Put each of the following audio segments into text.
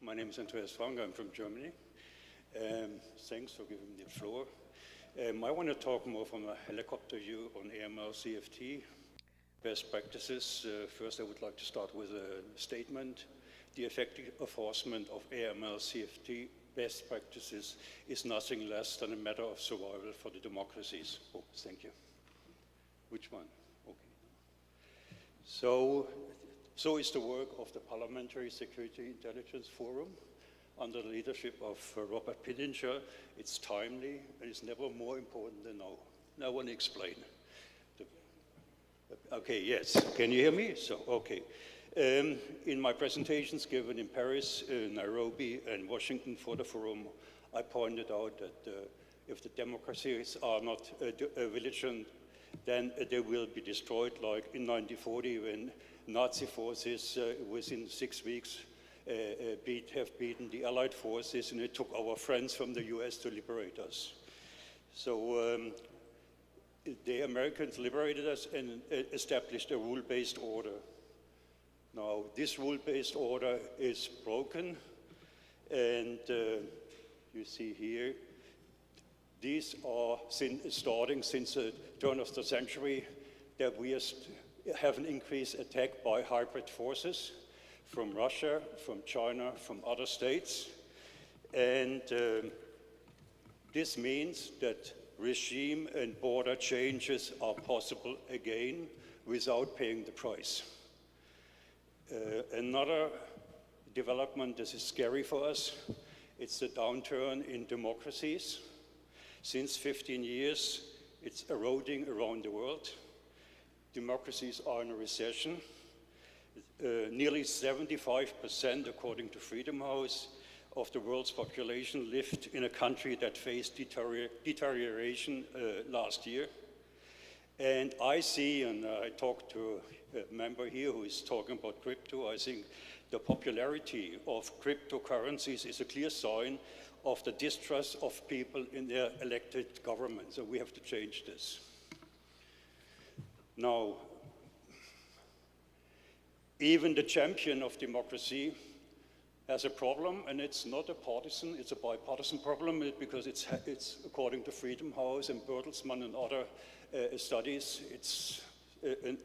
My name is Andreas Frank. I'm from Germany. Thanks for giving me the floor. I want to talk more from a helicopter view on AML CFT best practices. First, I would like to start with a statement. The effective enforcement of AML CFT best practices is nothing less than a matter of survival for the democracies. Oh, thank you. Which one? Okay. So is the work of the Parliamentary Security Intelligence Forum under the leadership of Robert Pittenger. It's timely and it's never more important than now. Now I want to explain. Okay, yes. Can you hear me? So, okay. In my presentations given in Paris, Nairobi, and Washington for the forum, I pointed out that if the democracies are not vigilant, then they will be destroyed, like in 1940 when Nazi forces within 6 weeks have beaten the Allied forces, and it took our friends from the US to liberate us. So the Americans liberated us and established a rule-based order. Now, this rule-based order is broken, and you see here, these are starting since the turn of the century that we have an increased attack by hybrid forces from Russia, from China, from other states. And this means that regime and border changes are possible again without paying the price. Another development that is scary for us, it's the downturn in democracies. Since 15 years, it's eroding around the world. Democracies are in a recession. Nearly 75%, according to Freedom House, of the world's population lived in a country that faced deterioration last year. And I see, and I talked to a member here who is talking about crypto, I think the popularity of cryptocurrencies is a clear sign of the distrust of people in their elected government. So we have to change this. Now, even the champion of democracy has a problem, and it's not a partisan, it's a bipartisan problem, because it's according to Freedom House and Bertelsmann and other studies, it's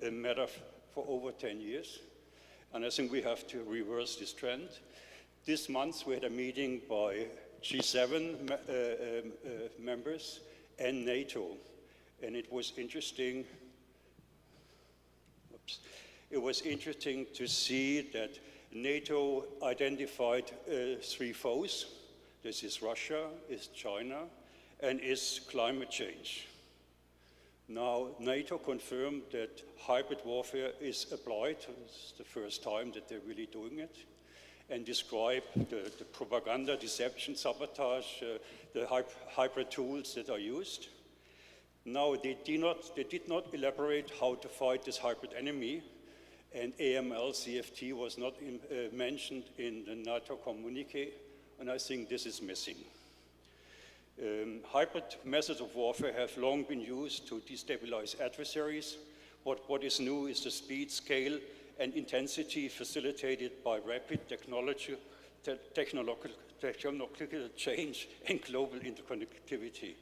a matter for over 10 years. And I think we have to reverse this trend. This month we had a meeting by G7 members and NATO, and it was interesting. It was interesting to see that NATO identified 3 foes. This is Russia, is China, and is climate change. Now, NATO confirmed that hybrid warfare is applied. It's the first time that they're really doing it, and describe the propaganda, deception, sabotage, the hybrid tools that are used. Now, they did not elaborate how to fight this hybrid enemy, and AML CFT was not mentioned in the NATO communique, and I think this is missing. Hybrid methods of warfare have long been used to destabilize adversaries. What is new is the speed, scale, and intensity facilitated by rapid technological change and global interconnectivity.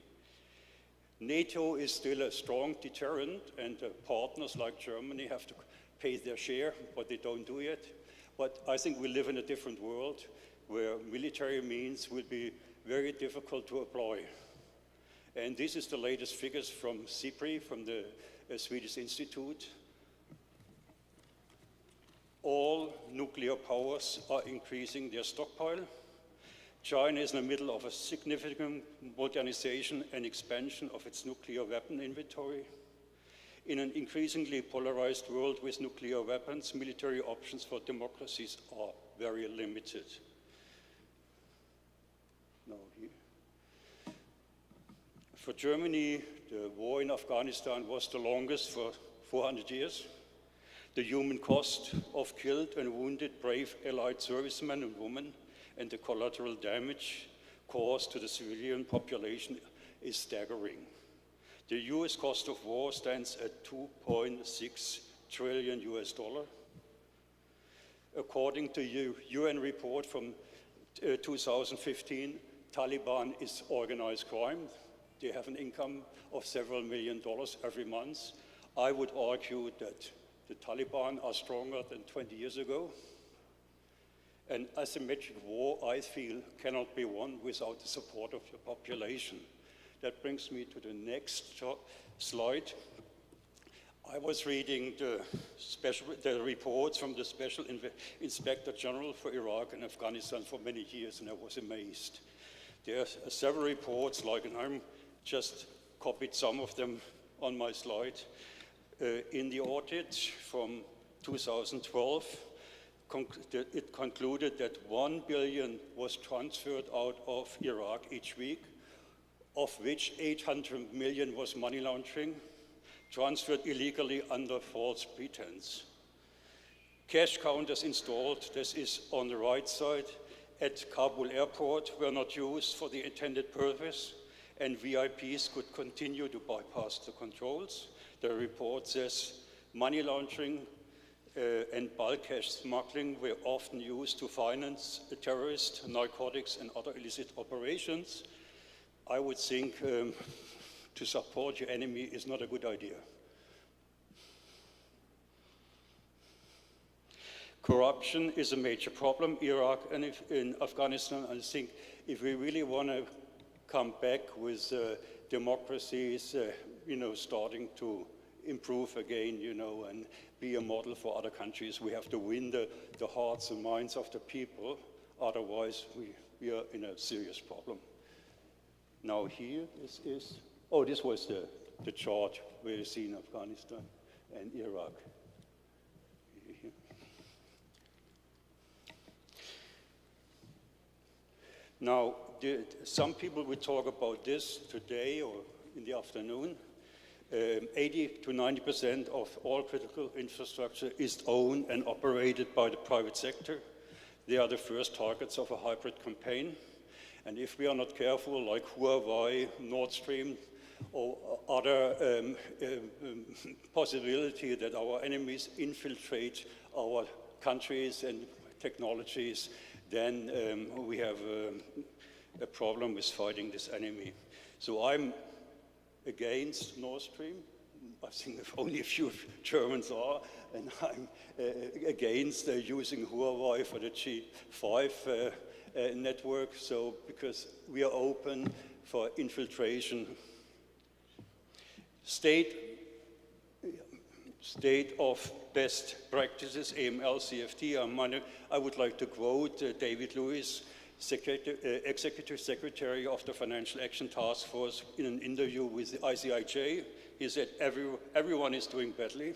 NATO is still a strong deterrent, and partners like Germany have to pay their share, but they don't do it. But I think we live in a different world where military means will be very difficult to apply. And this is the latest figures from SIPRI, from the Swedish Institute. All nuclear powers are increasing their stockpile. China is in the middle of a significant modernization and expansion of its nuclear weapon inventory. In an increasingly polarized world with nuclear weapons, military options for democracies are very limited. Now here. For Germany, the war in Afghanistan was the longest for 400 years. The human cost of killed and wounded brave Allied servicemen and women and the collateral damage caused to the civilian population is staggering. The US cost of war stands at $2.6 trillion. According to a UN report from 2015, Taliban is organized crime. They have an income of several $1 million every month. I would argue that the Taliban are stronger than 20 years ago. An asymmetric war, I feel, cannot be won without the support of your population. That brings me to the next slide. I was reading the reports from the Special Inspector General for Iraq and Afghanistan for many years, and I was amazed. There are several reports, and I'm just copied some of them on my slide. In the audit from 2012, it concluded that $1 billion was transferred out of Iraq each week, of which $800 million was money laundering, transferred illegally under false pretense. Cash counters installed, this is on the right side, at Kabul airport were not used for the intended purpose, and VIPs could continue to bypass the controls. The report says money laundering and bulk cash smuggling were often used to finance terrorist, narcotics, and other illicit operations. I would think to support your enemy is not a good idea. Corruption is a major problem in Iraq and in Afghanistan. I think if we really want to come back with democracies, starting to improve again, and be a model for other countries, we have to win the hearts and minds of the people. Otherwise, we are in a serious problem. Now here, this was the chart where you see in Afghanistan and Iraq. Now, some people will talk about this today or in the afternoon. 80 to 90% of all critical infrastructure is owned and operated by the private sector. They are the first targets of a hybrid campaign. And if we are not careful, like Huawei, Nord Stream, or other possibility that our enemies infiltrate our countries and technologies, then we have a problem with fighting this enemy. So I'm against Nord Stream. I think only a few Germans are, and I'm against using Huawei for the G5 network, so because we are open for infiltration. State of best practices, AML, CFT. I would like to quote David Lewis, Executive Secretary of the Financial Action Task Force, in an interview with the ICIJ. He said, everyone is doing badly.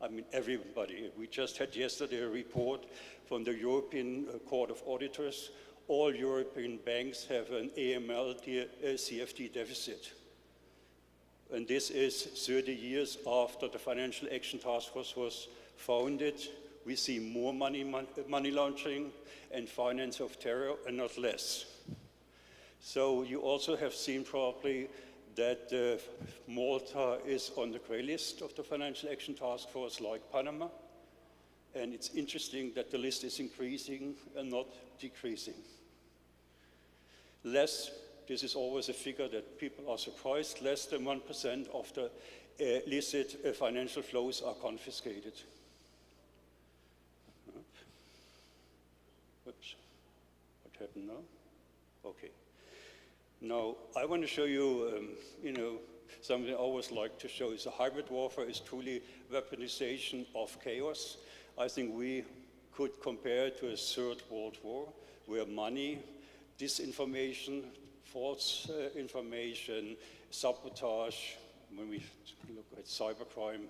I mean, everybody. We just had yesterday a report from the European Court of Auditors. All European banks have an AML CFT deficit. And this is 30 years after the Financial Action Task Force was founded. We see more money laundering and finance of terror, and not less. So you also have seen probably that Malta is on the gray list of the Financial Action Task Force, like Panama. And it's interesting that the list is increasing and not decreasing. This is always a figure that people are surprised, less than 1% of the illicit financial flows are confiscated. Oops, what happened now? Okay. Now, I want to show you, something I always like to show is a hybrid warfare is truly weaponization of chaos. I think we could compare it to a Third World War, where money, disinformation, false information, sabotage, when we look at cybercrime,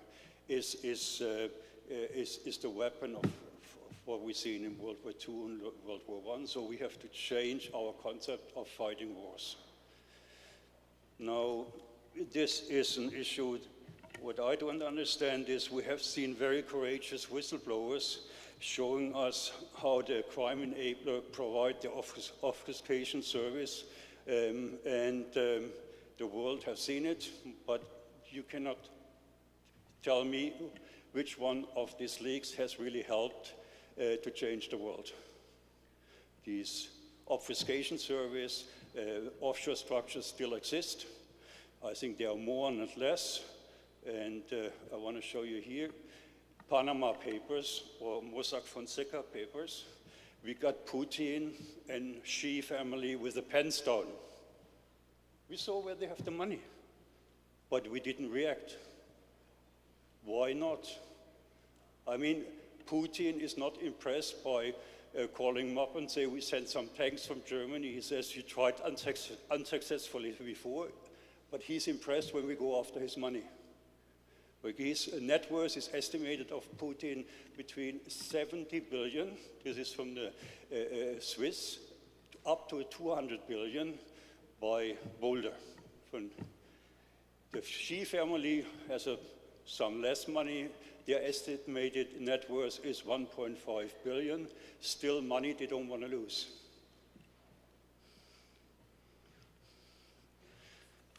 is the weapon of what we've seen in World War II and World War I. So we have to change our concept of fighting wars. Now, this is an issue. What I don't understand is we have seen very courageous whistleblowers showing us how the crime enabler provide the obfuscation service, and the world has seen it, but you cannot tell me which one of these leaks has really helped to change the world. these obfuscation surveys, offshore structures still exist. I think there are more, not less. And I want to show you here, Panama Papers or Mossack Fonseca papers. We got Putin and Xi family with a pen stone. We saw where they have the money, but we didn't react. Why not? I mean, Putin is not impressed by calling him up and say, we sent some tanks from Germany. He says, you tried unsuccessfully before, but he's impressed when we go after his money. His net worth is estimated of Putin between 70 billion, this is from the Swiss, up to 200 billion by Boulder. The Xi family has some less money. Their estimated net worth is 1.5 billion. Still money they don't want to lose.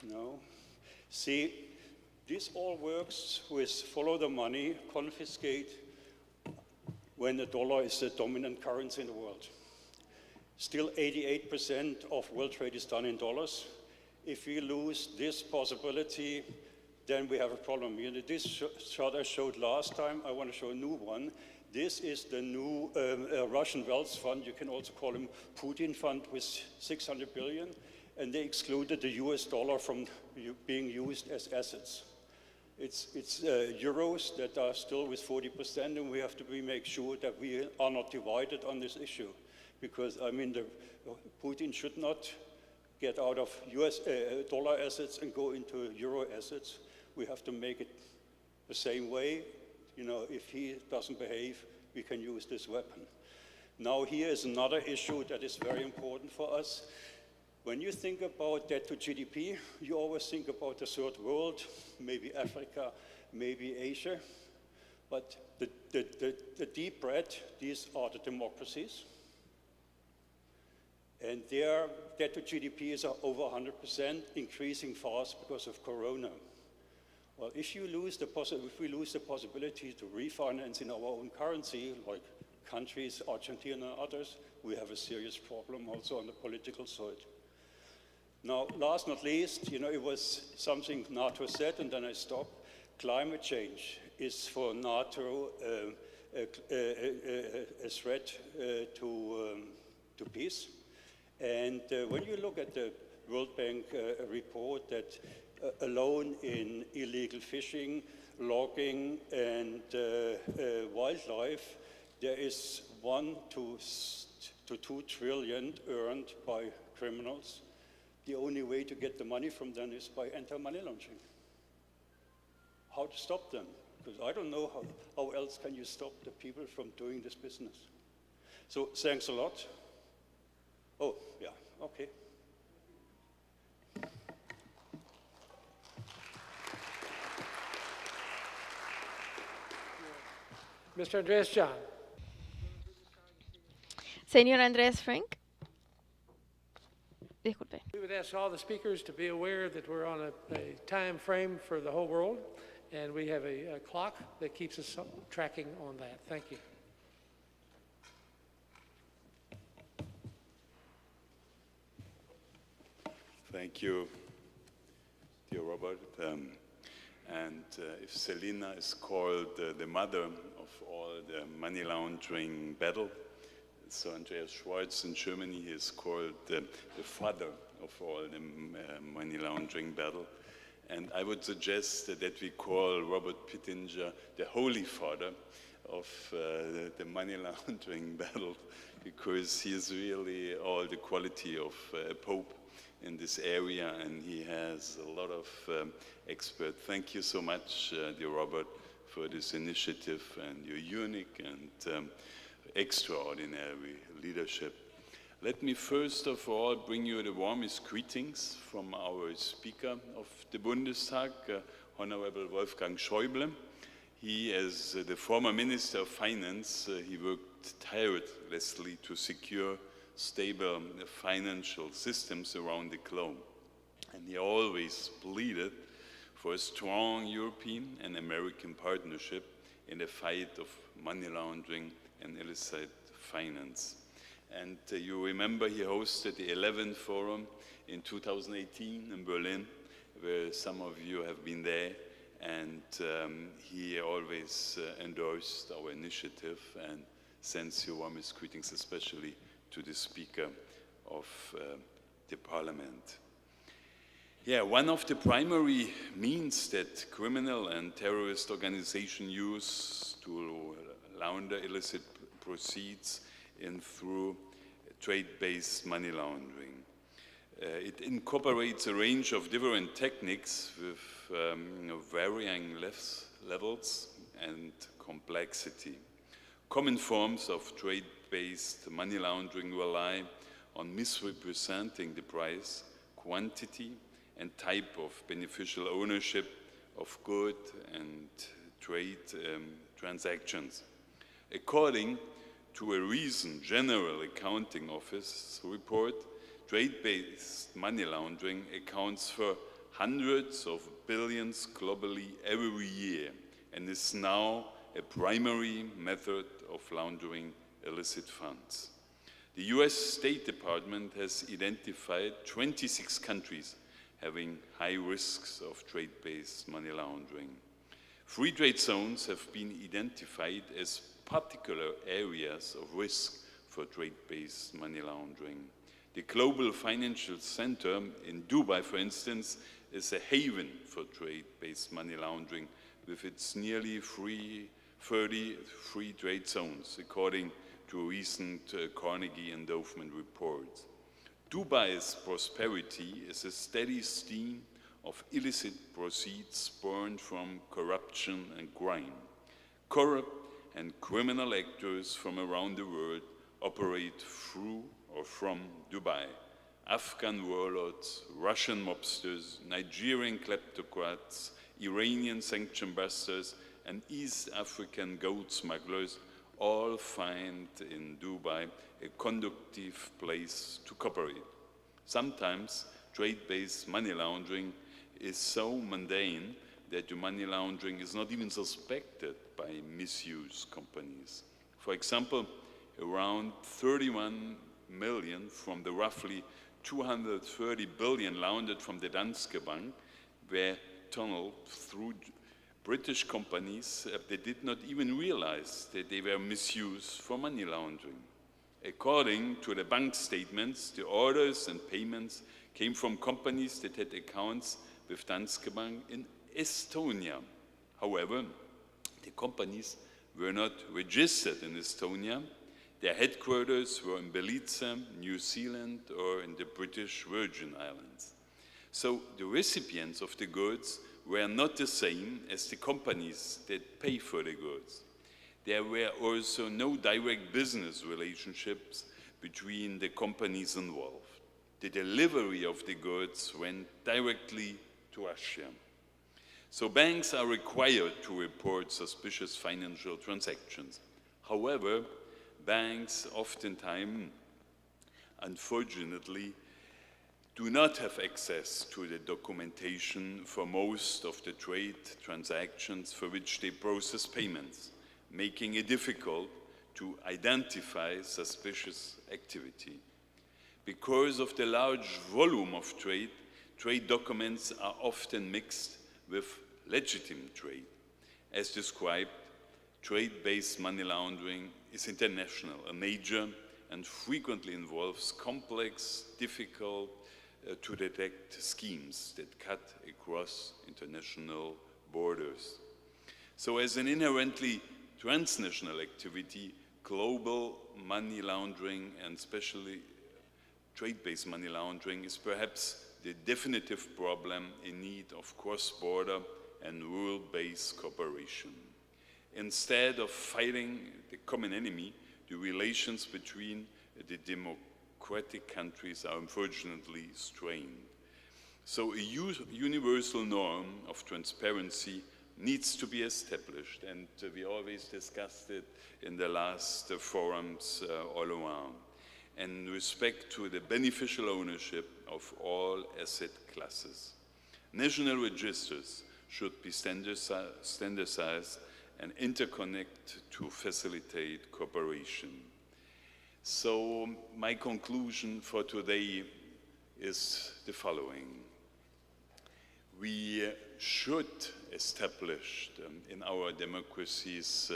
No. See, this all works with follow the money, confiscate, when the dollar is the dominant currency in the world. Still 88% of world trade is done in dollars. If we lose this possibility, then we have a problem. You know, this chart I showed last time, I want to show a new one. This is the new Russian wealth fund. You can also call him Putin fund with 600 billion. And they excluded the US dollar from being used as assets. It's euros that are still with 40%, and we have to make sure that we are not divided on this issue. Because, I mean, Putin should not get out of US dollar assets and go into euro assets. We have to make it the same way. You know, if he doesn't behave, we can use this weapon. Now, here is another issue that is very important for us. When you think about debt to GDP, you always think about the third world, maybe Africa, maybe Asia. But the deep red, these are the democracies. And their debt to GDP is over 100%, increasing fast because of Corona. Well, if we lose the possibility to refinance in our own currency, like countries, Argentina and others, we have a serious problem also on the political side. Now, last not least, you know, it was something NATO said, and then I stopped. Climate change is for NATO a threat to peace. And when you look at the World Bank report that alone in illegal fishing, logging, and wildlife, there is 1 to 2 trillion earned by criminals. The only way to get the money from them is by anti-money laundering. How to stop them? Because I don't know how else can you stop the people from doing this business. So thanks a lot. Oh, yeah, okay. Mr. Andreas John. Señor Andrés Frank. Disculpe. We would ask all the speakers to be aware that we're on a time frame for the whole world, and we have a clock that keeps us tracking on that. Thank you. Thank you, dear Robert. If Selina is called the mother of all the money laundering battle, so Andreas Schwartz in Germany is called the father of all the money laundering battle. And I would suggest that we call Robert Pittenger the holy father of the money laundering battle, because he is really all the quality of a pope in this area, and he has a lot of expert. Thank you so much, dear Robert, for this initiative and your unique and extraordinary leadership. Let me first of all bring you the warmest greetings from our Speaker of the Bundestag, Honorable Wolfgang Schäuble. He, as the former Minister of Finance, he worked tirelessly to secure stable financial systems around the globe. And he always pleaded for a strong European and American partnership in the fight of money laundering and illicit finance. And you remember he hosted the 11th Forum in 2018 in Berlin, where some of you have been there. And he always endorsed our initiative and sends you warmest greetings, especially to the Speaker of the Parliament. Yeah, one of the primary means that criminal and terrorist organizations use to launder illicit proceeds through trade-based money laundering. It incorporates a range of different techniques with varying levels and complexity. Common forms of trade-based money laundering rely on misrepresenting the price, quantity, and type of beneficial ownership of good and trade transactions. According to a recent General Accounting Office report, trade-based money laundering accounts for hundreds of billions globally every year and is now a primary method of laundering illicit funds. The US State Department has identified 26 countries having high risks of trade-based money laundering. Free trade zones have been identified as particular areas of risk for trade-based money laundering. The Global Financial Center in Dubai, for instance, is a haven for trade-based money laundering with its nearly 30 free trade zones, according to a recent Carnegie Endowment report. Dubai's prosperity is a steady stream of illicit proceeds born from corruption and crime. Corrupt and criminal actors from around the world operate through or from Dubai. Afghan warlords, Russian mobsters, Nigerian kleptocrats, Iranian sanction busters, and East African gold smugglers all find in Dubai a conducive place to cooperate. Sometimes trade-based money laundering is so mundane that the money laundering is not even suspected by misuse companies. For example, around 31 million from the roughly 230 billion laundered from the Danske Bank were tunneled through British companies that did not even realize that they were misused for money laundering. According to the bank statements, the orders and payments came from companies that had accounts with Danske Bank in Estonia. However, the companies were not registered in Estonia. Their headquarters were in Belize, New Zealand, or in the British Virgin Islands. So the recipients of the goods were not the same as the companies that pay for the goods. There were also no direct business relationships between the companies involved. The delivery of the goods went directly to Russia. So banks are required to report suspicious financial transactions. However, banks oftentimes, unfortunately, do not have access to the documentation for most of the trade transactions for which they process payments, making it difficult to identify suspicious activity. Because of the large volume of trade, trade documents are often mixed with legitimate trade. As described, trade-based money laundering is international, a major, and frequently involves complex, difficult to detect schemes that cut across international borders. So as an inherently transnational activity, global money laundering, and especially trade-based money laundering, is perhaps the definitive problem in need of cross-border and rule-based cooperation. Instead of fighting the common enemy, the relations between the democratic countries are unfortunately strained. So a universal norm of transparency needs to be established, and we always discussed it in the last forums all around, in respect to the beneficial ownership of all asset classes. National registers should be standardized and interconnect to facilitate cooperation. So my conclusion for today is the following. We should establish in our democracies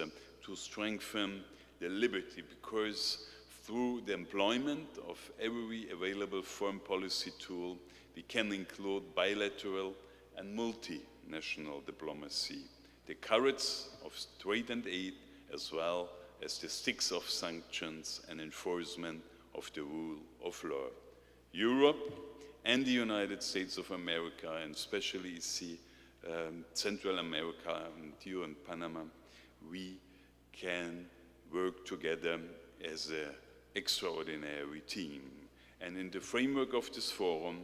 to strengthen the liberty, because through the employment of every available foreign policy tool, we can include bilateral and multinational diplomacy, the carrots of trade and aid, as well as the sticks of sanctions and enforcement of the rule of law. Europe and the United States of America, and especially Central America and you and Panama, we can work together as an extraordinary team. And in the framework of this forum,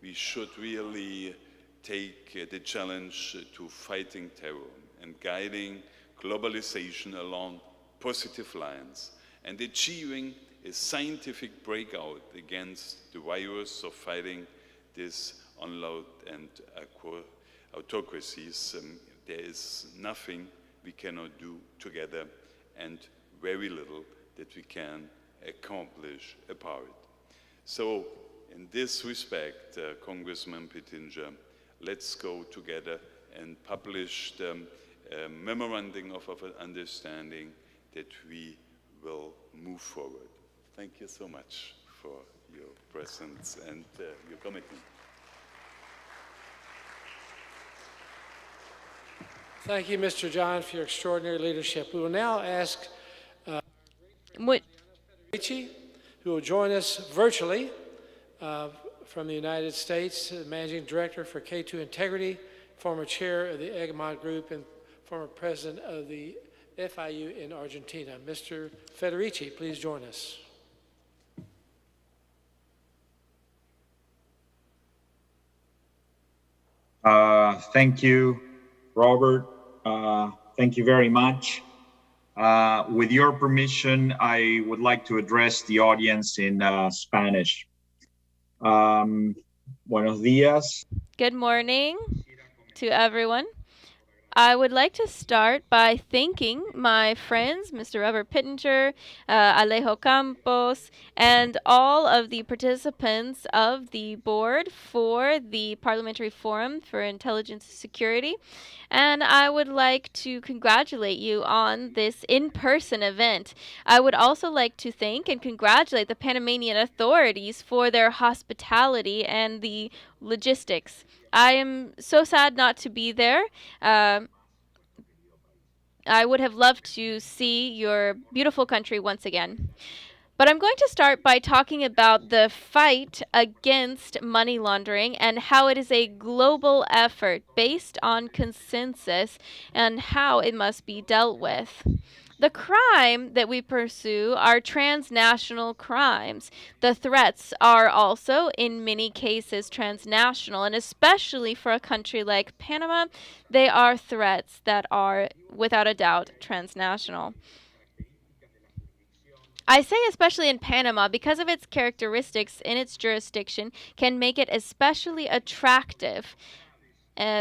we should really take the challenge to fighting terror and guiding globalization along positive lines and achieving a scientific breakout against the virus of fighting these unload and autocracies. There is nothing we cannot do together and very little that we can accomplish apart. So in this respect, Congressman Pittinger, let's go together and publish the memorandum of understanding that we will move forward. Thank you so much for your presence and your commitment. Thank you, Mr. John, for your extraordinary leadership. We will now ask Would, Ricci, who will join us virtually from the United States, Managing Director for K2 Integrity, former chair of the Egmont Group, and former president of the FIU in Argentina. Mr. Federici, please join us. Thank you, Robert. Thank you very much. With your permission, I would like to address the audience in Spanish. Buenos días. good morning to everyone. I would like to start by thanking my friends, Mr. Robert Pittinger, Alejo Campos, and all of the participants of the board for the Parliamentary Forum for Intelligence and Security. And I would like to congratulate you on this in-person event. I would also like to thank and congratulate the Panamanian authorities for their hospitality and the logistics. I am so sad not to be there. I would have loved to see your beautiful country once again. But I'm going to start by talking about the fight against money laundering and how it is a global effort based on consensus and how it must be dealt with. The crime that we pursue are transnational crimes. The threats are also, in many cases, transnational, and especially for a country like Panama, they are threats that are, without a doubt, transnational. I say especially in Panama because of its characteristics in its jurisdiction can make it especially attractive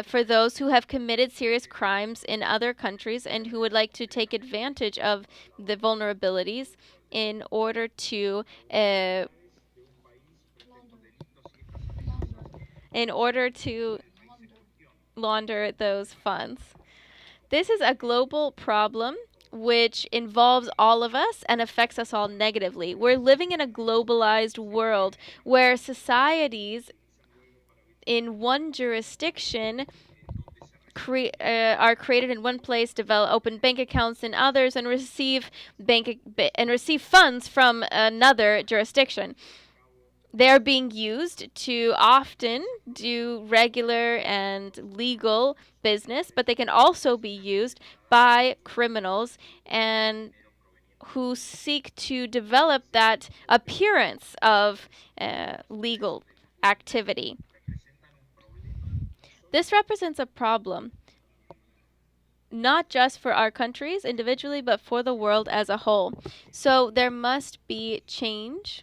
for those who have committed serious crimes in other countries and who would like to take advantage of the vulnerabilities in order to launder those funds. This is a global problem which involves all of us and affects us all negatively. We're living in a globalized world where societies in one jurisdiction are created in one place, develop open bank accounts in others, and receive funds from another jurisdiction. They are being used to often do regular and legal business, but they can also be used by criminals and who seek to develop that appearance of legal activity. This represents a problem, not just for our countries individually, but for the world as a whole. So there must be change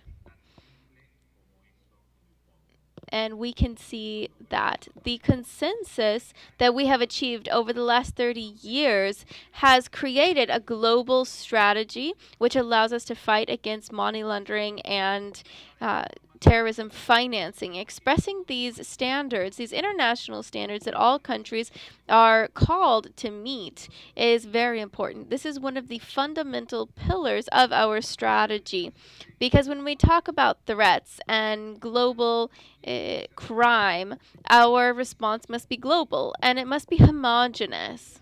And we can see that the consensus that we have achieved over the last 30 years has created a global strategy which allows us to fight against money laundering and terrorism financing. Expressing these standards, these international standards that all countries are called to meet, is very important. This is one of the fundamental pillars of our strategy, because when we talk about threats and global crime, our response must be global and it must be homogeneous.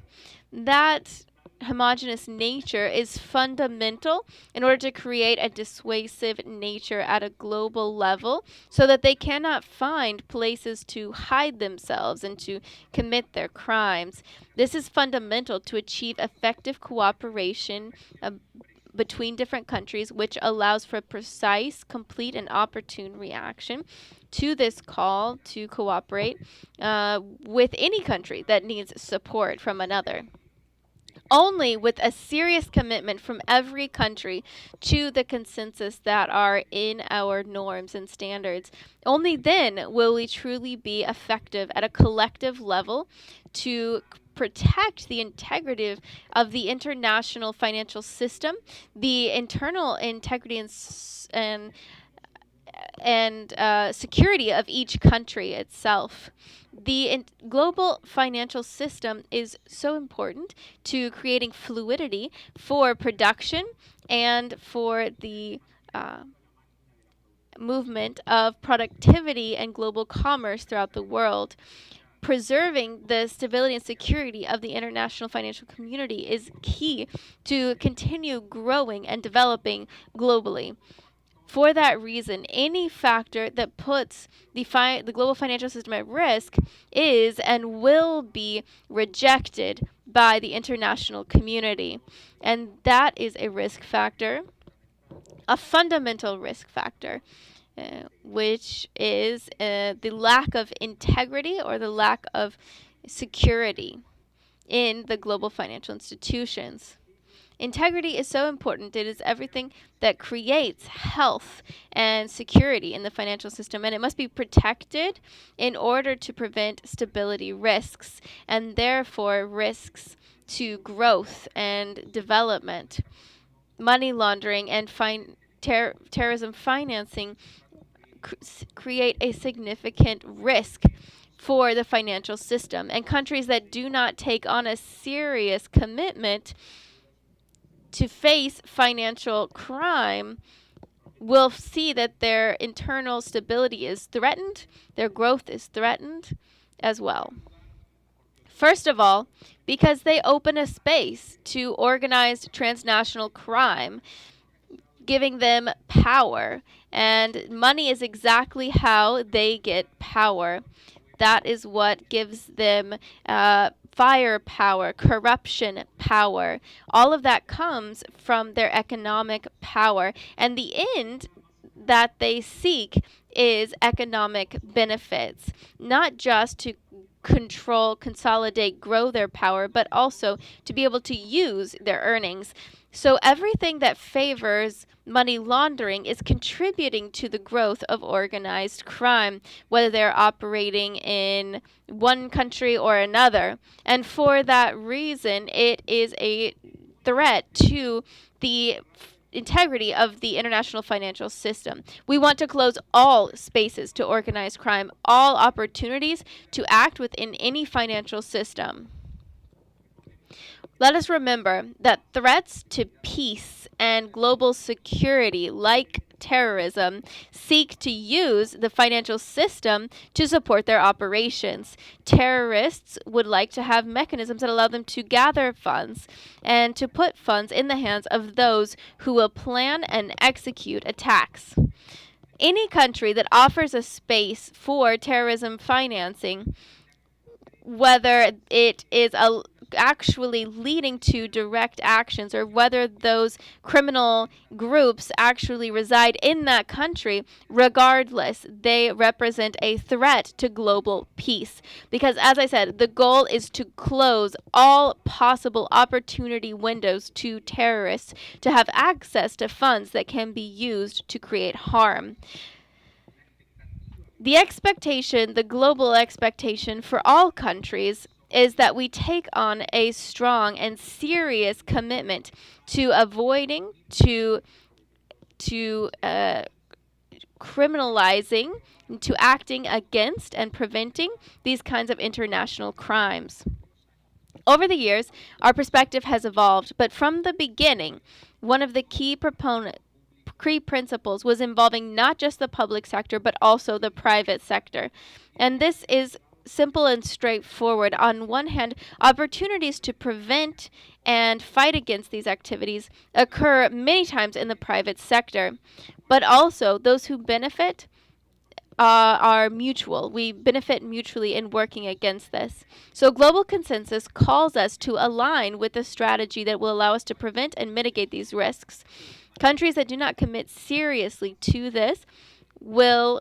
That homogeneous nature is fundamental in order to create a dissuasive nature at a global level so that they cannot find places to hide themselves and to commit their crimes. This is fundamental to achieve effective cooperation between different countries, which allows for precise, complete, and opportune reaction to this call to cooperate with any country that needs support from another. Only with a serious commitment from every country to the consensus that are in our norms and standards, only then will we truly be effective at a collective level to protect the integrity of the international financial system, the internal integrity and security of each country itself. The global financial system is so important to creating fluidity for production and for the movement of productivity and global commerce throughout the world. Preserving the stability and security of the international financial community is key to continue growing and developing globally. For that reason, any factor that puts the global financial system at risk is and will be rejected by the international community. And that is a risk factor, a fundamental risk factor, which is the lack of integrity or the lack of security in the global financial institutions. Integrity is so important. It is everything that creates health and security in the financial system, and it must be protected in order to prevent stability risks and therefore risks to growth and development. Money laundering and terrorism financing create a significant risk for the financial system, and countries that do not take on a serious commitment to face financial crime will see that their internal stability is threatened, their growth is threatened as well. First of all, because they open a space to organized transnational crime, giving them power, and money is exactly how they get power. That is what gives them firepower, corruption power. All of that comes from their economic power. And the end that they seek is economic benefits, not just to control, consolidate, grow their power, but also to be able to use their earnings. So everything that favors money laundering is contributing to the growth of organized crime, whether they're operating in one country or another. And for that reason, it is a threat to the integrity of the international financial system. We want to close all spaces to organized crime, all opportunities to act within any financial system. Let us remember that threats to peace and global security, like terrorism, seek to use the financial system to support their operations. Terrorists would like to have mechanisms that allow them to gather funds and to put funds in the hands of those who will plan and execute attacks. Any country that offers a space for terrorism financing, whether it is actually leading to direct actions or whether those criminal groups actually reside in that country, regardless, they represent a threat to global peace. Because, as I said, the goal is to close all possible opportunity windows to terrorists to have access to funds that can be used to create harm. The expectation, the global expectation for all countries, is that we take on a strong and serious commitment to avoiding, to criminalizing, to acting against and preventing these kinds of international crimes. Over the years, our perspective has evolved, but from the beginning, one of the key principles was involving not just the public sector, but also the private sector. And this is simple and straightforward. On one hand, opportunities to prevent and fight against these activities occur many times in the private sector, but also those who benefit are mutual. We benefit mutually in working against this. So global consensus calls us to align with a strategy that will allow us to prevent and mitigate these risks. Countries that do not commit seriously to this will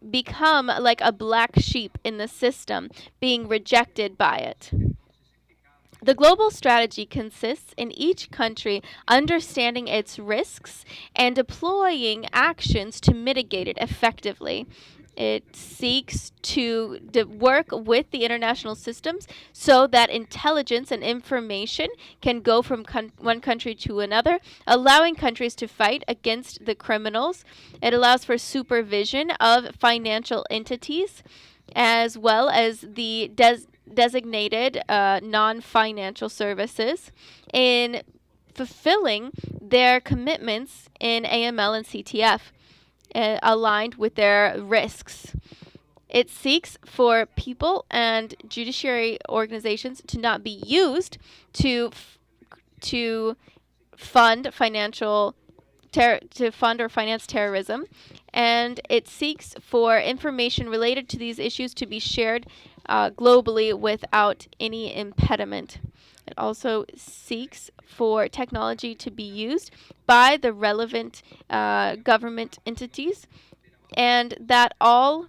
become like a black sheep in the system, being rejected by it. The global strategy consists in each country understanding its risks and deploying actions to mitigate it effectively. It seeks to work with the international systems so that intelligence and information can go from one country to another, allowing countries to fight against the criminals. It allows for supervision of financial entities as well as the designated non-financial services in fulfilling their commitments in AML and CTF, aligned with their risks. It seeks for people and judiciary organizations to not be used to fund to fund or finance terrorism, and it seeks for information related to these issues to be shared globally without any impediment. It also seeks for technology to be used by the relevant government entities, and that all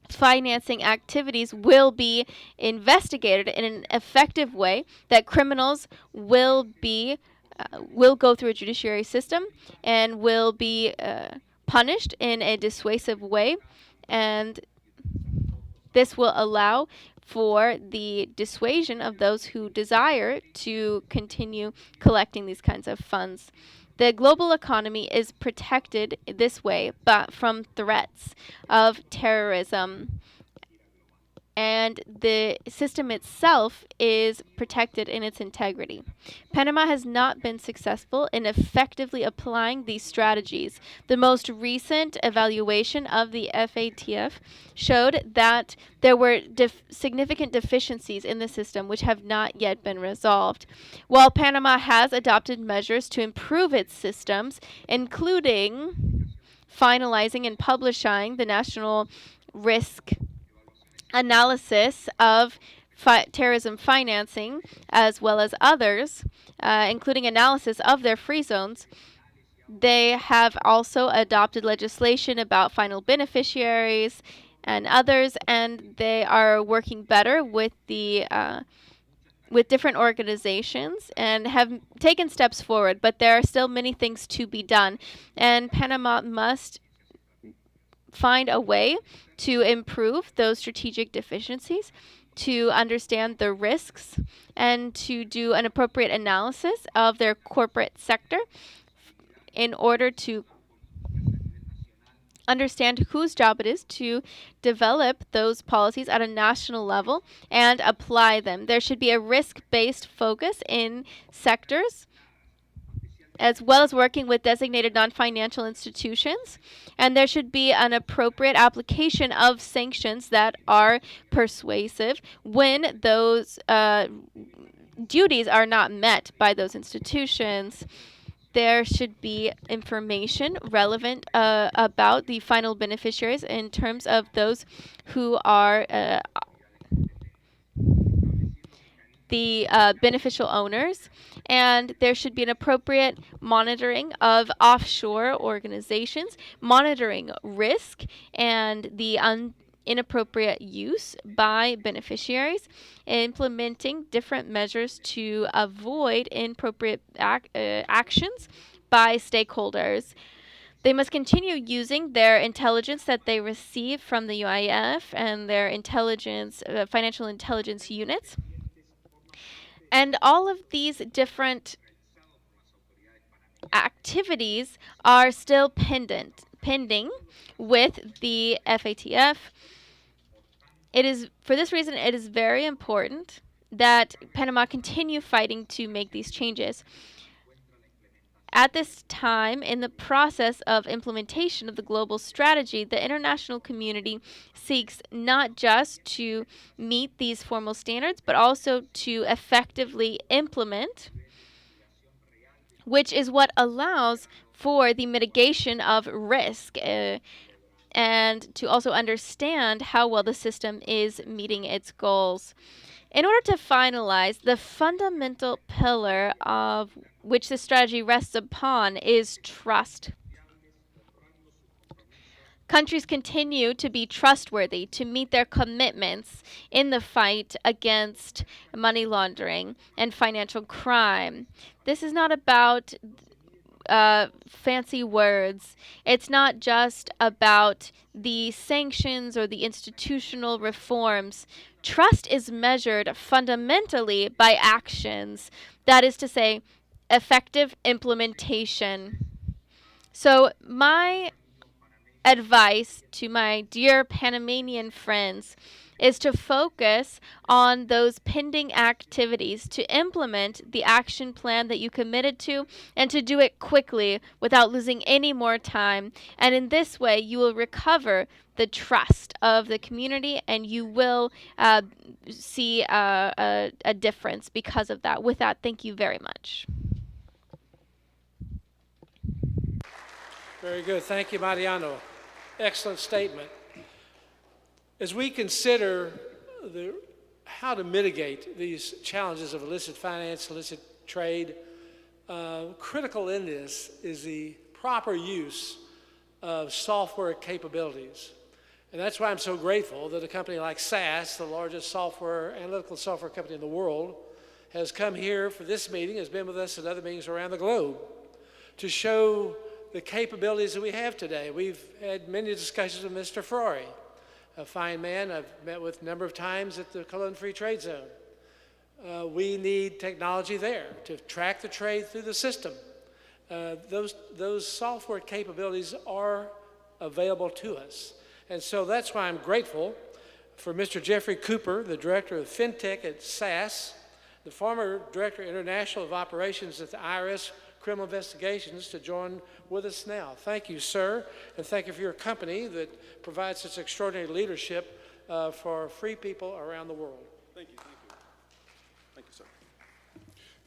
financing activities will be investigated in an effective way, that criminals will go through a judiciary system and will be punished in a dissuasive way, and this will allow for the dissuasion of those who desire to continue collecting these kinds of funds. The global economy is protected this way, but from threats of terrorism, and the system itself is protected in its integrity. Panama has not been successful in effectively applying these strategies. The most recent evaluation of the FATF showed that there were significant deficiencies in the system which have not yet been resolved. While Panama has adopted measures to improve its systems, including finalizing and publishing the national risk analysis of terrorism financing, as well as others, including analysis of their free zones, they have also adopted legislation about final beneficiaries and others, and they are working better with the with different organizations and have taken steps forward, but there are still many things to be done, and Panama must find a way to improve those strategic deficiencies, to understand the risks, and to do an appropriate analysis of their corporate sector in order to understand whose job it is to develop those policies at a national level and apply them. There should be a risk-based focus in sectors, as well as working with designated non-financial institutions. And there should be an appropriate application of sanctions that are persuasive when those duties are not met by those institutions. There should be information relevant about the final beneficiaries in terms of those who are the beneficial owners, and there should be an appropriate monitoring of offshore organizations, monitoring risk and the inappropriate use by beneficiaries, implementing different measures to avoid inappropriate actions by stakeholders. They must continue using their intelligence that they receive from the UIF and their intelligence, financial intelligence units. And all of these different activities are still pending with the FATF. It is, for this reason, it is very important that Panama continue fighting to make these changes. At this time, in the process of implementation of the global strategy, the international community seeks not just to meet these formal standards, but also to effectively implement, which is what allows for the mitigation of risk and to also understand how well the system is meeting its goals. In order to finalize, the fundamental pillar of which this strategy rests upon is trust. Countries continue to be trustworthy to meet their commitments in the fight against money laundering and financial crime. This is not about fancy words. It's not just about the sanctions or the institutional reforms. Trust is measured fundamentally by actions. That is to say, effective implementation. So, my advice to my dear Panamanian friends is to focus on those pending activities, to implement the action plan that you committed to, and to do it quickly without losing any more time. And in this way, you will recover the trust of the community, and you will see a difference because of that. With that, thank you very much. Very good. Thank you, Mariano. Excellent statement. As we consider how to mitigate these challenges of illicit finance, illicit trade, critical in this is the proper use of software capabilities. And that's why I'm so grateful that a company like SAS, the largest analytical software company in the world, has come here for this meeting, has been with us at other meetings around the globe, to show the capabilities that we have today. We've had many discussions with Mr. Ferrari, a fine man I've met with a number of times at the Cologne Free Trade Zone. We need technology there to track the trade through the system. Those software capabilities are available to us. And so that's why I'm grateful for Mr. Jeffrey Cooper, the director of FinTech at SAS, the former director international of operations at the IRS Criminal Investigations, to join with us now. Thank you, sir, and thank you for your company that provides such extraordinary leadership for free people around the world. Thank you, thank you. Thank you, sir.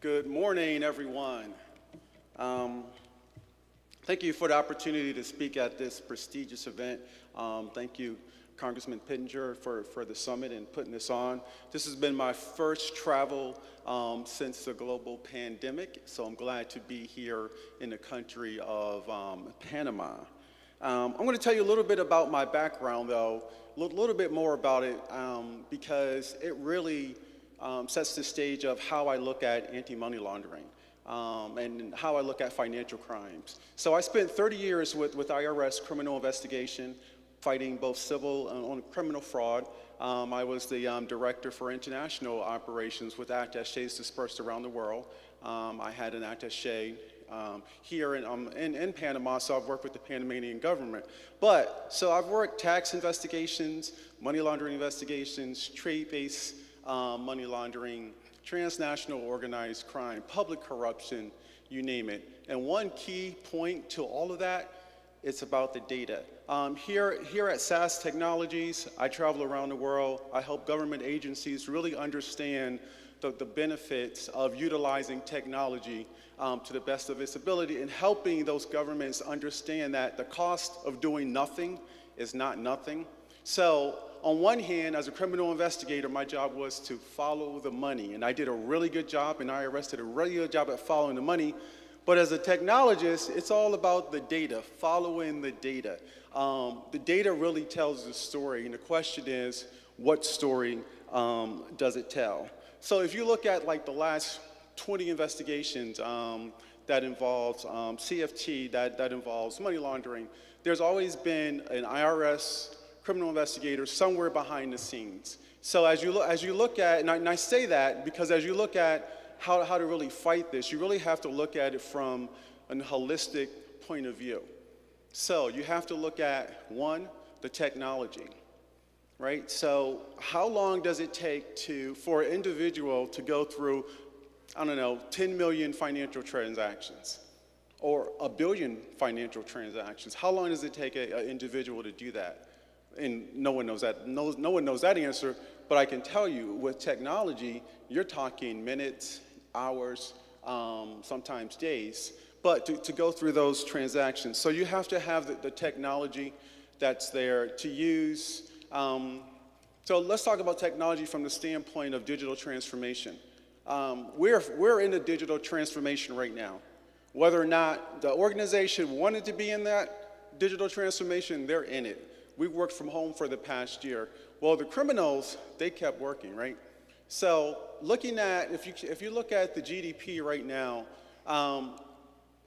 Good morning, everyone. Thank you for the opportunity to speak at this prestigious event. Thank you, Congressman Pittenger, for the summit and putting this on. This has been my first travel since the global pandemic, so I'm glad to be here in the country of Panama. I'm going to tell you a little bit about my background, though, a little bit more about it, because it really sets the stage of how I look at anti-money laundering. And how I look at financial crimes. So I spent 30 years with IRS criminal investigation, fighting both civil and criminal fraud. I was the director for international operations with attachés dispersed around the world. I had an attaché here in Panama, so I've worked with the Panamanian government. So I've worked tax investigations, money laundering investigations, trade-based money laundering, transnational organized crime, public corruption, you name it. And one key point to all of that, it's about the data. Here at SAS Technologies, I travel around the world. I help government agencies really understand the benefits of utilizing technology to the best of its ability, and helping those governments understand that the cost of doing nothing is not nothing. So on one hand, as a criminal investigator, my job was to follow the money, and I did a really good job, and IRS did a really good job at following the money. But as a technologist, it's all about the data, following the data. The data really tells the story, and the question is, what story does it tell? So if you look at like the last 20 investigations that involves CFT, that involves money laundering, there's always been an IRS criminal investigator somewhere behind the scenes. So as you look at, and I say that because as you look at how to really fight this, you really have to look at it from a holistic point of view. So you have to look at, one, the technology, right? So how long does it take for an individual to go through, I don't know, 10 million financial transactions or 1 billion financial transactions? How long does it take an individual to do that? And no one knows that. No one knows that answer, but I can tell you with technology, you're talking minutes, hours, sometimes days, but to go through those transactions. So you have to have the technology that's there to use. So let's talk about technology from the standpoint of digital transformation. We're in a digital transformation right now. Whether or not the organization wanted to be in that digital transformation, they're in it. We worked from home for the past year. Well, the criminals, they kept working, right? So looking at, if you look at the GDP right now,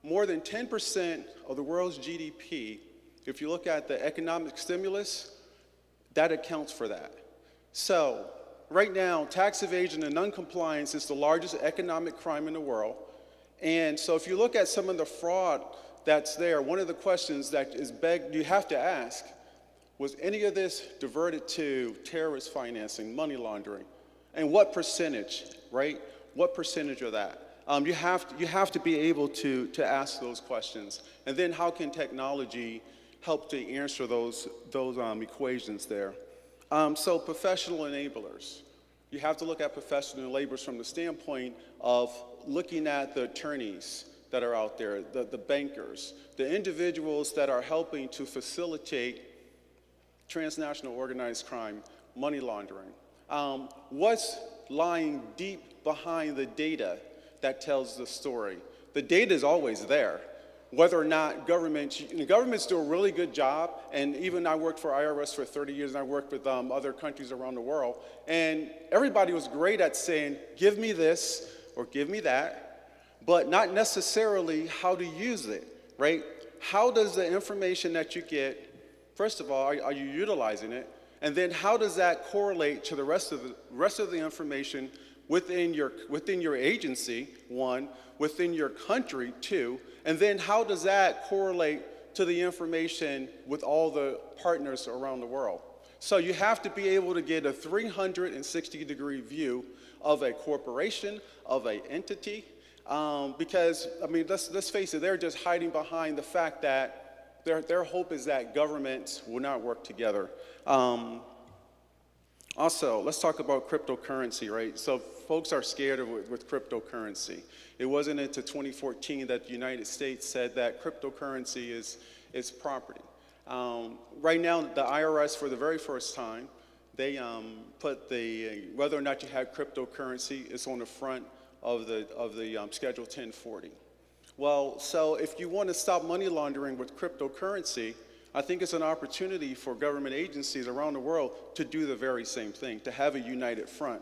more than 10% of the world's GDP, if you look at the economic stimulus, that accounts for that. So right now, tax evasion and noncompliance is the largest economic crime in the world. And so if you look at some of the fraud that's there, one of the questions that is begged, you have to ask, was any of this diverted to terrorist financing, money laundering? And what percentage, right? What percentage of that? You have to be able to ask those questions. And then how can technology help to answer those equations there? So professional enablers. You have to look at professional enablers from the standpoint of looking at the attorneys that are out there, the bankers, the individuals that are helping to facilitate transnational organized crime, money laundering. What's lying deep behind the data that tells the story? The data is always there. Whether or not governments do a really good job, and even I worked for IRS for 30 years, and I worked with other countries around the world, and everybody was great at saying, give me this or give me that, but not necessarily how to use it, right? How does the information that you get, first of all, are you utilizing it? And then how does that correlate to the rest of the information within your agency, one, within your country, two, and then how does that correlate to the information with all the partners around the world? So you have to be able to get a 360-degree view of a corporation, of an entity, because, I mean, let's face it, they're just hiding behind the fact that their hope is that governments will not work together. Also, let's talk about cryptocurrency, right? So folks are scared with cryptocurrency. It wasn't until 2014 that the United States said that cryptocurrency is property. Right now, the IRS, for the very first time, they put whether or not you have cryptocurrency is on the front of the Schedule 1040. Well, so if you want to stop money laundering with cryptocurrency, I think it's an opportunity for government agencies around the world to do the very same thing, to have a united front.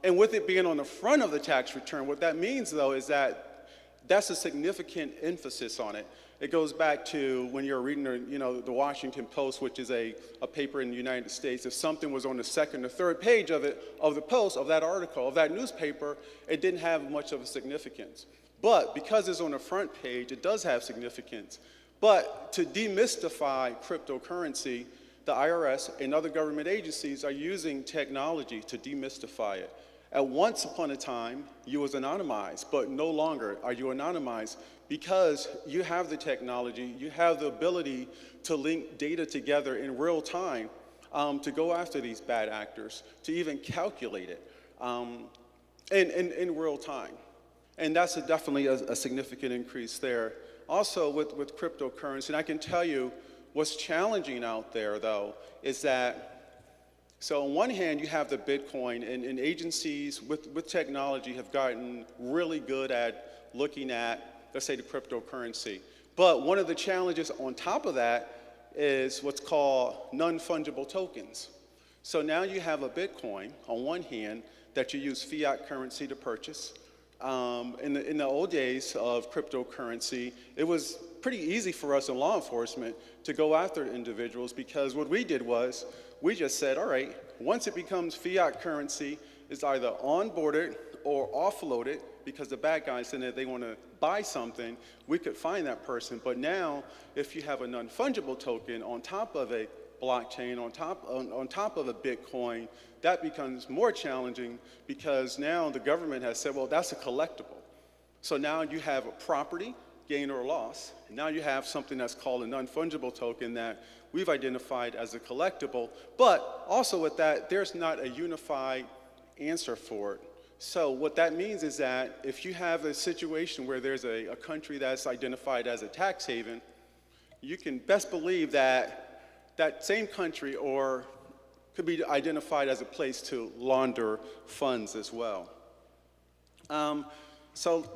And with it being on the front of the tax return, what that means, though, is that that's a significant emphasis on it. It goes back to when you're reading the Washington Post, which is a paper in the United States. If something was on the second or third page of the Post, of that article, of that newspaper, it didn't have much of a significance. But because it's on the front page, it does have significance. But to demystify cryptocurrency, the IRS and other government agencies are using technology to demystify it. At once upon a time, you was anonymized, but no longer are you anonymized because you have the technology, you have the ability to link data together in real time to go after these bad actors, to even calculate it in real time. And that's definitely a significant increase there. Also with cryptocurrency, and I can tell you what's challenging out there, though, is that, so on one hand, you have the Bitcoin, and agencies with technology have gotten really good at looking at, let's say, the cryptocurrency. But one of the challenges on top of that is what's called non-fungible tokens. So now you have a Bitcoin, on one hand, that you use fiat currency to purchase. In the old days of cryptocurrency, it was pretty easy for us in law enforcement to go after individuals because what we did was we just said, all right, once it becomes fiat currency, it's either onboarded or offloaded because the bad guys said that they want to buy something, we could find that person. But now, if you have a non-fungible token on top of a blockchain, on top of a Bitcoin, that becomes more challenging because now the government has said, well, that's a collectible. So now you have a property, gain or loss, and now you have something that's called a non-fungible token that we've identified as a collectible, but also with that, there's not a unified answer for it. So what that means is that if you have a situation where there's a country that's identified as a tax haven, you can best believe that that same country or could be identified as a place to launder funds as well. So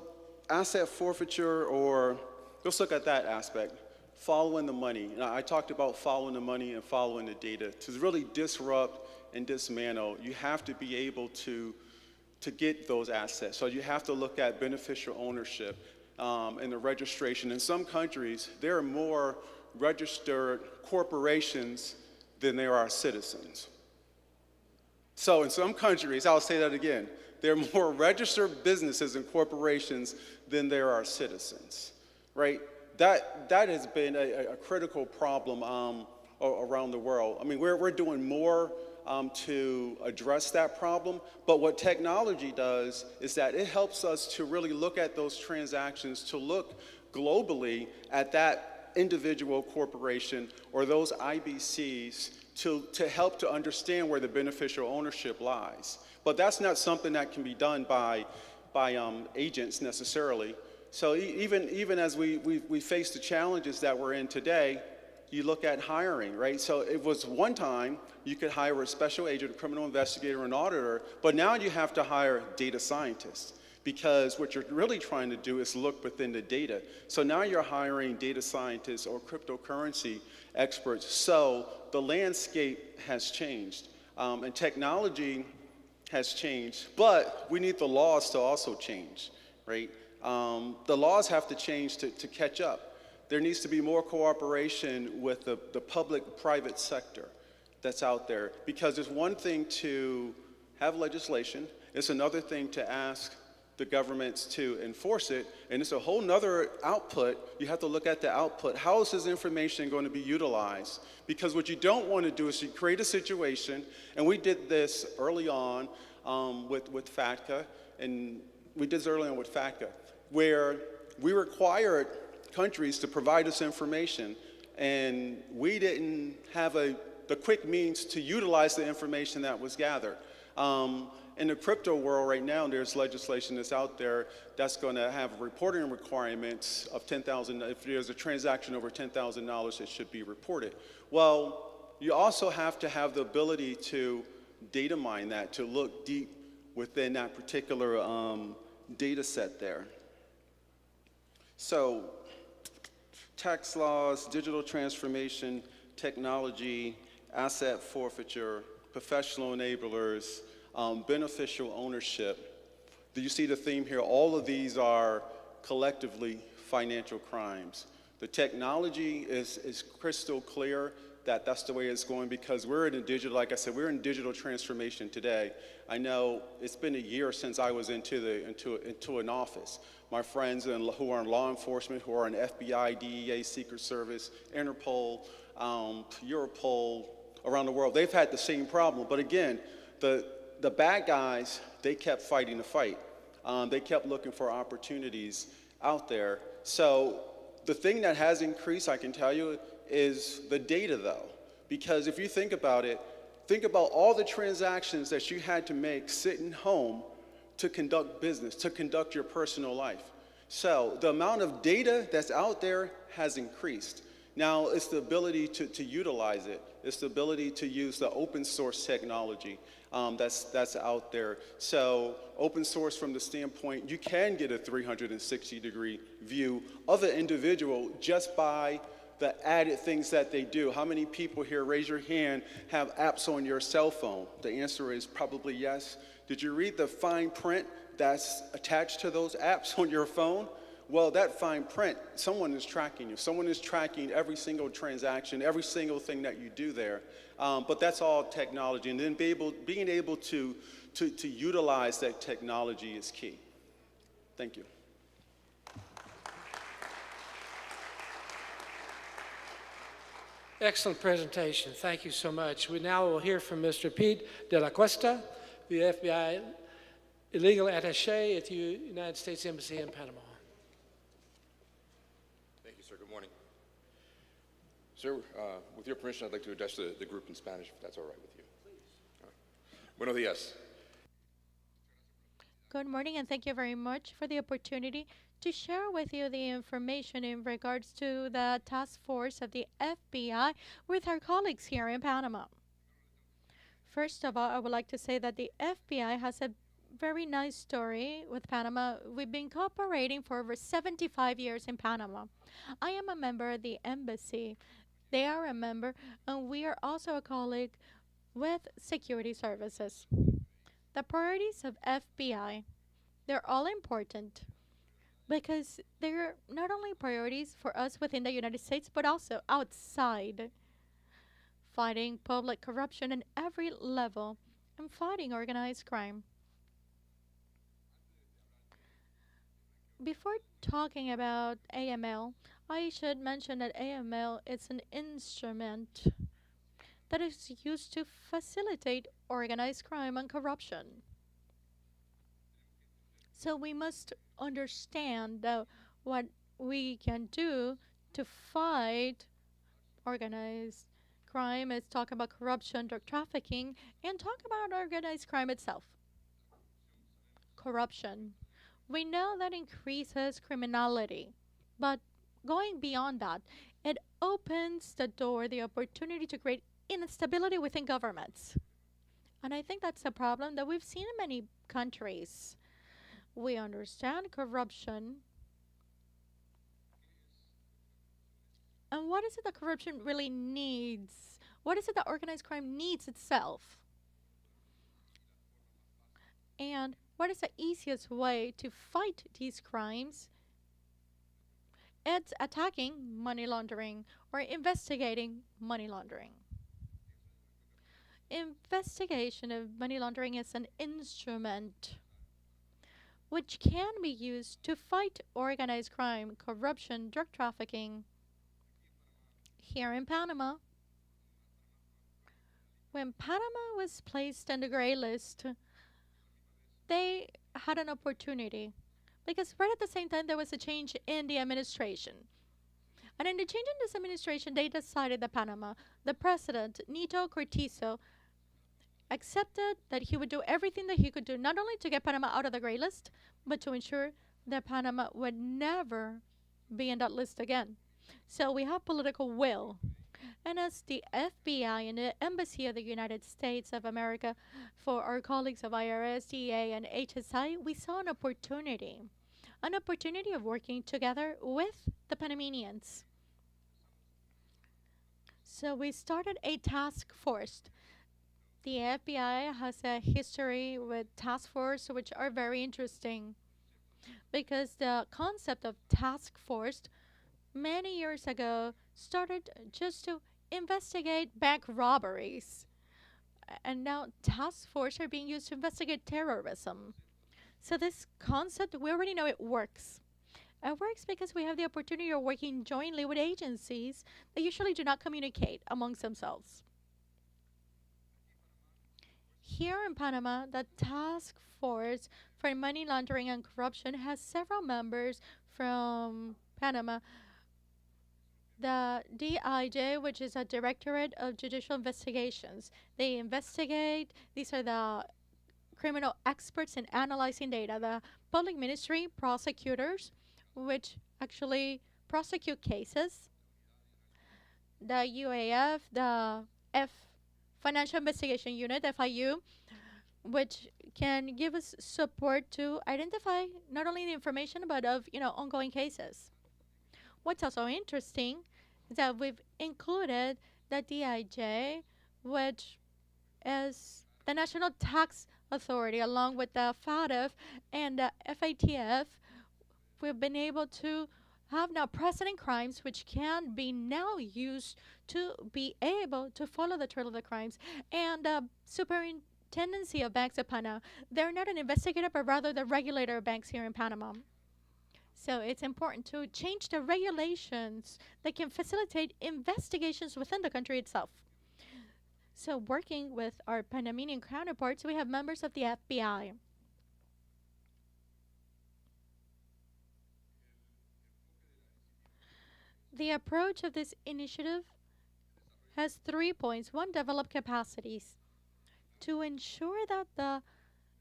asset forfeiture, or let's look at that aspect, following the money. Now, I talked about following the money and following the data. To really disrupt and dismantle, you have to be able to get those assets. So you have to look at beneficial ownership and the registration. In some countries, there are more registered corporations than there are citizens. So in some countries, I'll say that again, there are more registered businesses and corporations than there are citizens, right? That has been a critical problem around the world. I mean, we're doing more to address that problem, but what technology does is that it helps us to really look at those transactions, to look globally at that individual corporation or those IBCs to help to understand where the beneficial ownership lies. But that's not something that can be done by agents necessarily. So even as we face the challenges that we're in today, you look at hiring, right? So it was one time you could hire a special agent, a criminal investigator, an auditor, but now you have to hire data scientists because what you're really trying to do is look within the data. So now you're hiring data scientists or cryptocurrency experts. So the landscape has changed and technology has changed, but we need the laws to also change, right? The laws have to change to catch up. There needs to be more cooperation with the public-private sector that's out there, because it's one thing to have legislation, it's another thing to ask the governments to enforce it, and it's a whole nother output. You have to look at the output. How is this information going to be utilized? Because what you don't want to do is you create a situation, and we did this early on with FATCA, and we did this early on with FATCA, where we required countries to provide us information, and we didn't have the quick means to utilize the information that was gathered. In the crypto world right now, there's legislation that's out there that's going to have reporting requirements of $10,000. If there's a transaction over $10,000, it should be reported. Well, you also have to have the ability to data mine that, to look deep within that particular data set there. So, tax laws, digital transformation, technology, asset forfeiture, professional enablers, beneficial ownership. Do you see the theme here? All of these are collectively financial crimes. The technology is crystal clear that that's the way it's going, because we're in a digital, like I said, we're in digital transformation today. I know it's been a year since I was into an office. My friends who are in law enforcement, who are in FBI, DEA, Secret Service, Interpol, Europol, around the world, they've had the same problem. But again, the bad guys, they kept fighting the fight. They kept looking for opportunities out there. So the thing that has increased, I can tell you, is the data though. Because if you think about it, think about all the transactions that you had to make sitting home to conduct business, to conduct your personal life. So the amount of data that's out there has increased. Now it's the ability to utilize it. It's the ability to use the open source technology that's out there. So open source from the standpoint, you can get a 360-degree view of an individual just by the added things that they do. How many people here, raise your hand, have apps on your cell phone? The answer is probably yes. Did you read the fine print that's attached to those apps on your phone, well, that fine print, someone is tracking you. Someone is tracking every single transaction, every single thing that you do there. But that's all technology. And then being able to utilize that technology is key. Thank you. Excellent presentation. Thank you so much. We now will hear from Mr. Pete de la Cuesta, the FBI illegal attaché at the United States Embassy in Panama. Thank you, sir. Good morning. Sir, with your permission, I'd like to address the group in Spanish, if that's all right with you. Please. Buenos días. Good morning, and thank you very much for the opportunity to share with you the information in regards to the task force of the FBI with our colleagues here in Panama. First of all, I would like to say that the FBI has a very nice story with Panama. We've been cooperating for over 75 years in Panama. I am a member of the embassy. They are a member, and we are also a colleague with security services. The priorities of FBI, they're all important because they're not only priorities for us within the United States, but also outside, fighting public corruption at every level and fighting organized crime. Before talking about AML, I should mention that AML is an instrument that is used to facilitate organized crime and corruption. So we must understand what we can do to fight organized crime. Let's talk about corruption, drug trafficking, and talk about organized crime itself. Corruption. We know that increases criminality, but going beyond that, it opens the door, the opportunity to create instability within governments. And I think that's a problem that we've seen in many countries. We understand corruption. And what is it that corruption really needs? What is it that organized crime needs itself? And what is the easiest way to fight these crimes? It's attacking money laundering or investigating money laundering. Investigation of money laundering is an instrument which can be used to fight organized crime, corruption, drug trafficking. Here in Panama, when Panama was placed on the gray list, they had an opportunity because right at the same time there was a change in the administration. And in the change in this administration, they decided that Panama, the president, Nito Cortizo, accepted that he would do everything that he could do, not only to get Panama out of the gray list, but to ensure that Panama would never be in that list again. So we have political will. And as the FBI and the Embassy of the United States of America, for our colleagues of IRS, DEA, and HSI, we saw an opportunity of working together with the Panamanians. So we started a task force. The FBI has a history with task force which are very interesting because the concept of task force many years ago started just to investigate bank robberies. And now task force are being used to investigate terrorism. So this concept, we already know it works. It works because we have the opportunity of working jointly with agencies that usually do not communicate amongst themselves. Here in Panama, the task force for money laundering and corruption has several members from Panama. The DIJ, which is a Directorate of Judicial Investigations, they investigate. These are the criminal experts in analyzing data. The Public Ministry, prosecutors, which actually prosecute cases. The UAF, the Financial Investigation Unit, FIU, which can give us support to identify not only the information but of ongoing cases. What's also interesting is that we've included the DIJ, which is the National Tax Authority, along with the FATF and the FATF, we've been able to have now precedent crimes which can be now used to be able to follow the trail of the crimes. And the superintendency of banks of Panama, they're not an investigator, but rather the regulator of banks here in Panama. So it's important to change the regulations that can facilitate investigations within the country itself. So working with our Panamanian counterparts, we have members of the FBI. The approach of this initiative has 3 points. One, develop capacities to ensure that the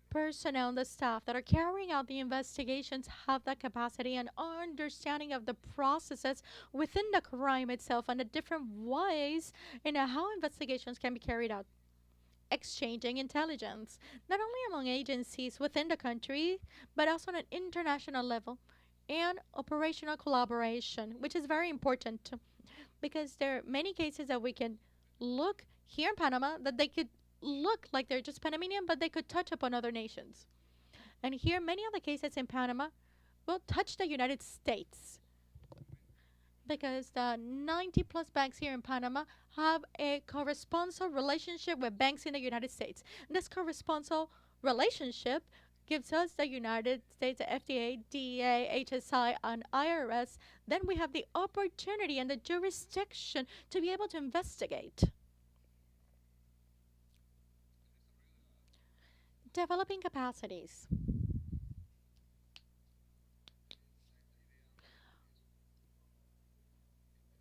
personnel and the staff that are carrying out the investigations have that capacity and understanding of the processes within the crime itself and the different ways in how investigations can be carried out. Exchanging intelligence, not only among agencies within the country, but also on an international level, and operational collaboration, which is very important because there are many cases that we can look here in Panama that they could look like they're just Panamanian, but they could touch upon other nations. And here, many of the cases in Panama will touch the United States because the 90 plus banks here in Panama have a corresponsal relationship with banks in the United States. And this corresponsal relationship gives us the United States, the FDA, DEA, HSI, and IRS. Then we have the opportunity and the jurisdiction to be able to investigate. Developing capacities.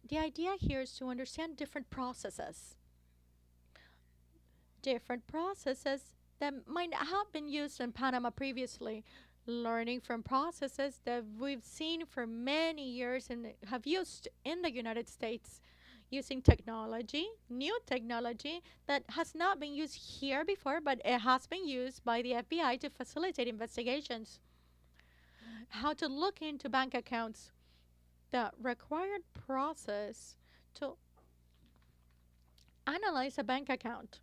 The idea here is to understand different processes. Different processes that might have been used in Panama previously, learning from processes that we've seen for many years and have used in the United States, using technology, new technology that has not been used here before, but it has been used by the FBI to facilitate investigations. How to look into bank accounts, the required process to analyze a bank account.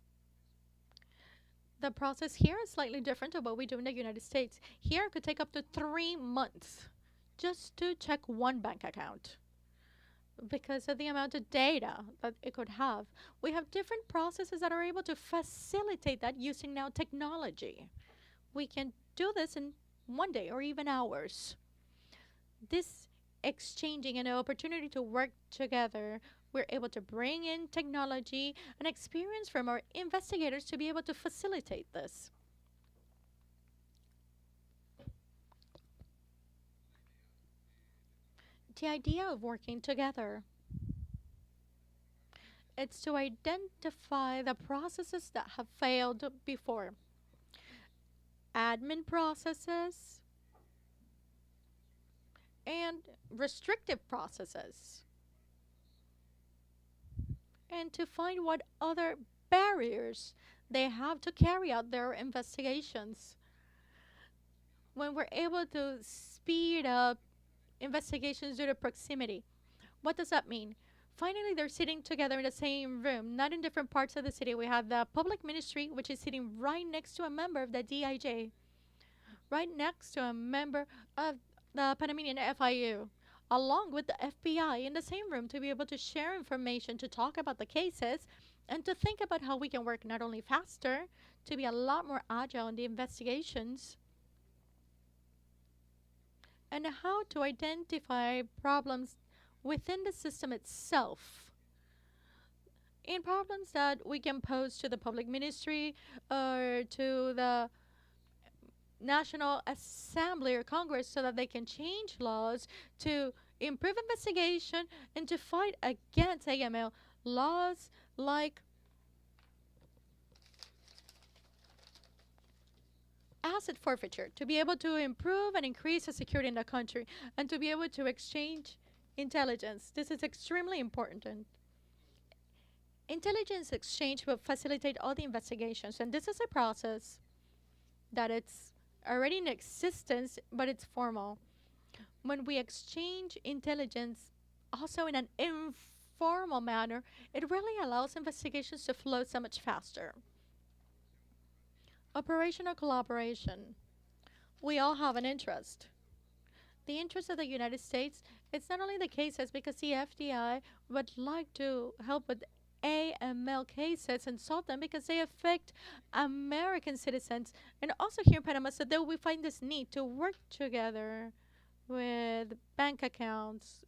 The process here is slightly different to what we do in the United States. Here it could take up to 3 months just to check one bank account because of the amount of data that it could have. We have different processes that are able to facilitate that using now technology. We can do this in 1 day or even hours. This exchanging an opportunity to work together, we're able to bring in technology and experience from our investigators to be able to facilitate this. The idea of working together, it's to identify the processes that have failed before. Admin processes and restrictive processes. And to find what other barriers they have to carry out their investigations. When we're able to speed up investigations due to proximity, what does that mean? Finally, they're sitting together in the same room, not in different parts of the city. We have the public ministry, which is sitting right next to a member of the DIJ, right next to a member of the Panamanian FIU, along with the FBI in the same room to be able to share information, to talk about the cases, and to think about how we can work not only faster, to be a lot more agile in the investigations, and how to identify problems within the system itself. In problems that we can pose to the public ministry or to the National Assembly or Congress so that they can change laws to improve investigation and to fight against AML. Laws like asset forfeiture, to be able to improve and increase the security in the country and to be able to exchange intelligence. This is extremely important. And intelligence exchange will facilitate all the investigations, and this is a process that it's already in existence, but it's formal. When we exchange intelligence also in an informal manner, it really allows investigations to flow so much faster. Operational collaboration. We all have an interest. The interest of the United States, it's not only the cases because the FDI would like to help with AML cases and solve them because they affect American citizens and also here in Panama. So that we find this need to work together with bank accounts,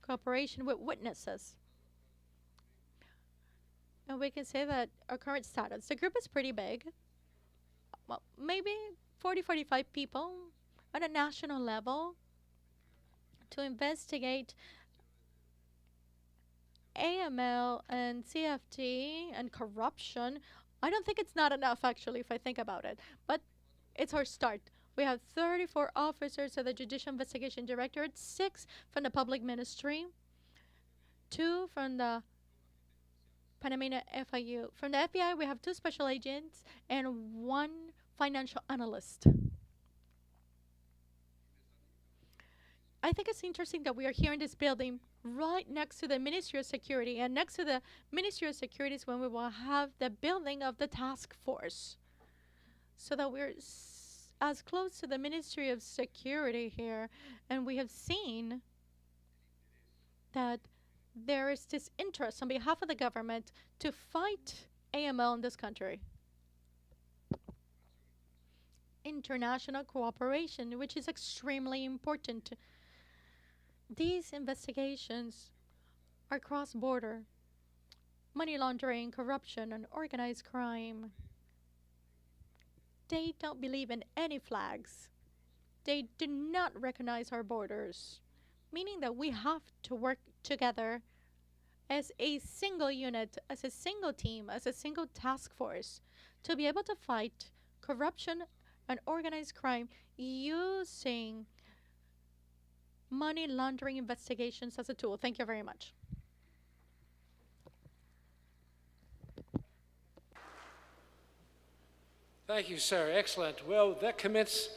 cooperation with witnesses. And we can say that our current status, the group is pretty big. Well, maybe 40, 45 people on a national level to investigate AML and CFT and corruption. I don't think it's not enough, actually, if I think about it. But it's our start. We have 34 officers of the Judicial Investigation Directorate, 6 from the Public Ministry, 2 from the Panamanian FIU. From the FBI, we have 2 special agents and 1 financial analyst. I think it's interesting that we are here in this building right next to the Ministry of Security, and next to the Ministry of Security is when we will have the building of the task force. So that we're as close to the Ministry of Security here, and we have seen that there is this interest on behalf of the government to fight AML in this country. International cooperation, which is extremely important. These investigations are cross-border. Money laundering, corruption, and organized crime. They don't believe in any flags. They do not recognize our borders, meaning that we have to work together as a single unit, as a single team, as a single task force to be able to fight corruption and organized crime using money laundering investigations as a tool. Thank you very much. Thank you, sir. Excellent. Well, that commences